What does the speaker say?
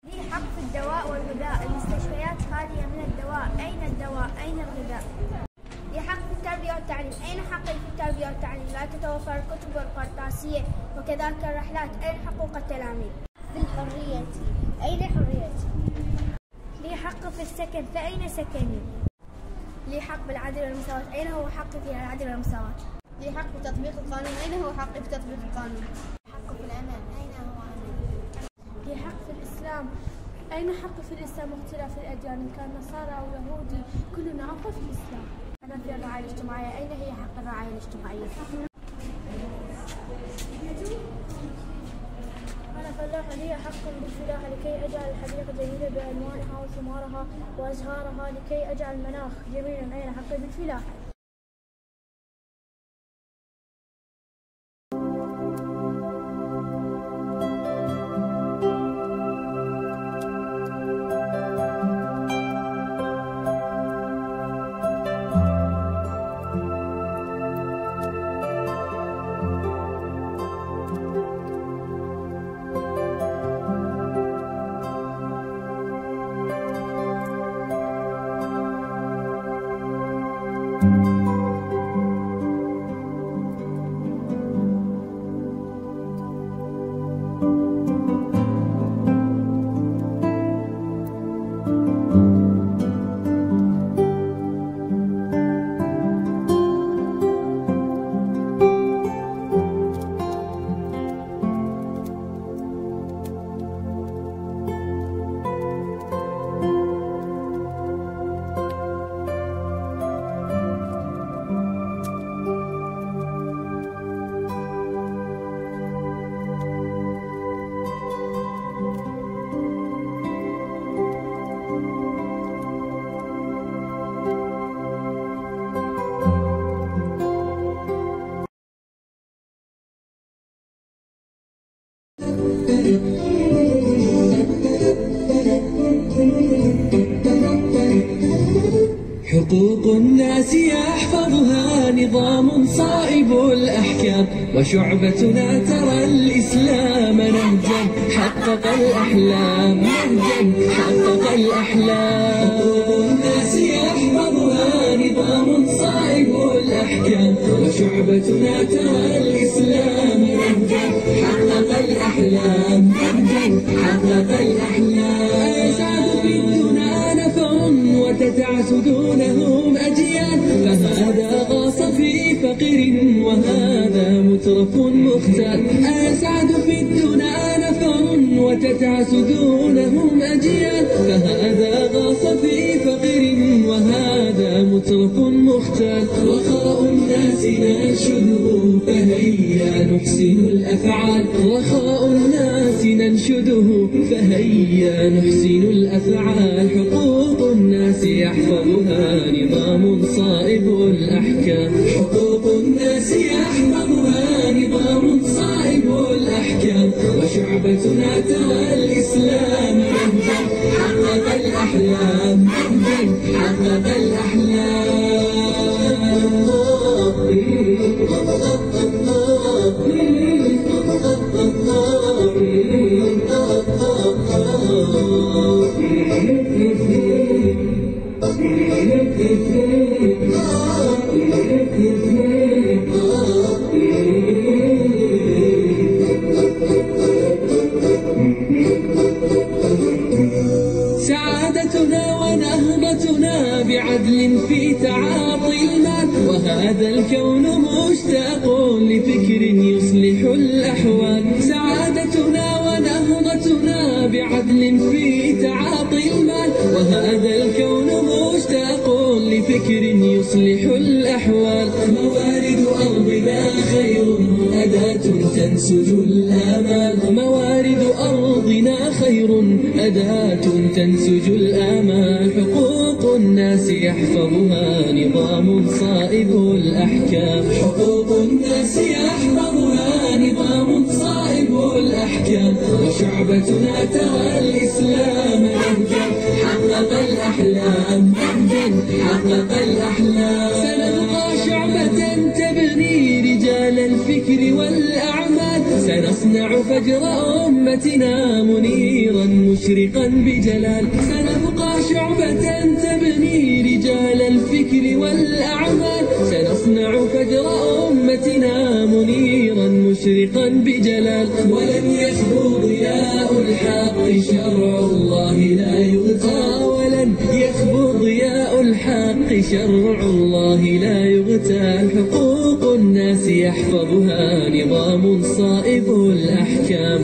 لي حق في الدواء والغذاء، المستشفيات خالية من الدواء، أين الدواء؟ أين الغذاء؟ لي حق في التربية والتعليم، أين حقي في التربية والتعليم؟ لا تتوفر الكتب والقرطاسية وكذلك الرحلات، أين حقوق التلاميذ؟ في الحرية، أين حريتي؟ لي حق في السكن، فأين سكني؟ لي حق بالعدل والمساواة، أين هو حقي في العدل والمساواة؟ لي حق في تطبيق القانون، أين هو حقي في تطبيق القانون؟ حق في الأمان، أين هو أماني؟ لي حق في الإسلام، أين حقي في الإسلام واختلاف الأديان؟ إن كان نصارى أو يهودي كلنا أخوة في الإسلام. أنا في الرعاية الاجتماعية، أين هي حق الرعاية الاجتماعية؟ أنا فلاح، لي حق بالفلاحة لكي أجعل الحديقة جميلة بألوانها وثمارها وأزهارها، لكي أجعل المناخ جميلا. أين حقي بالفلاحة؟ حقوق الناس يحفظها نظام صائب الأحكام، وشعبتنا ترى الإسلام نهجا حقق الأحلام، نهجا حقق الأحلام. حقوق الناس يحفظها نظام صائب الأحكام، وشعبتنا ترى الإسلام نهجا حقق الأحلام، نهجا حقق الأحلام. أسعد في الدنا نفر وتتعس دونهم أجيال، فهذا غاص في فقر وهذا مترف مختال. أسعد في الدنا نفر وتتعس دونهم أجيال، فهذا غاص في فقر وهذا مترف مختال. رخاء الناس ننشده فهيا نحسن الأفعال، رخاء الناس ننشده فهيا نحسن الأفعال. حقوق الناس يحفظها نظام صائب الأحكام، حقوق الناس يحفظها نظام صائب الأحكام، وشعبتنا ترى الإسلام نهجا حقق الأحلام، نهجا حقق الأحلام. سعادتنا ونهضتنا بعدل في تعاطي المال، وهذا الكون مشتاق لفكر يصلح الأحوال. سعادتنا ونهضتنا بعدل في تعاطي المال، وهذا الكون مشتاق لفكر يصلح الأحوال. موارد أرضنا خير أداة تنسج الآمال، موارد أرضنا خير أداة تنسج الآمال. حقوق الناس يحفظها نظام صائب الأحكام، حقوق الناس يحفظها نظام صائب الأحكام، وشعبتنا ترى الإسلام نهجا حقق الأحلام، نهجا حقق الأحلام. سنبقى شعبة تبني رجال الفكر والأعمال، سنصنع فجر أمتنا منيرا مشرقا بجلال. سنبقى شعبة تبني رجال الفكر والأعمال. سنصنع فجر أمتنا منيرا مشرقا بجلال. ولن يخبو ضياء الحق شرع الله لا يغتال. ولن يخبو ضياء الحق شرع الله لا يغتال. حقوق الناس يحفظها نظام صائب الأحكام.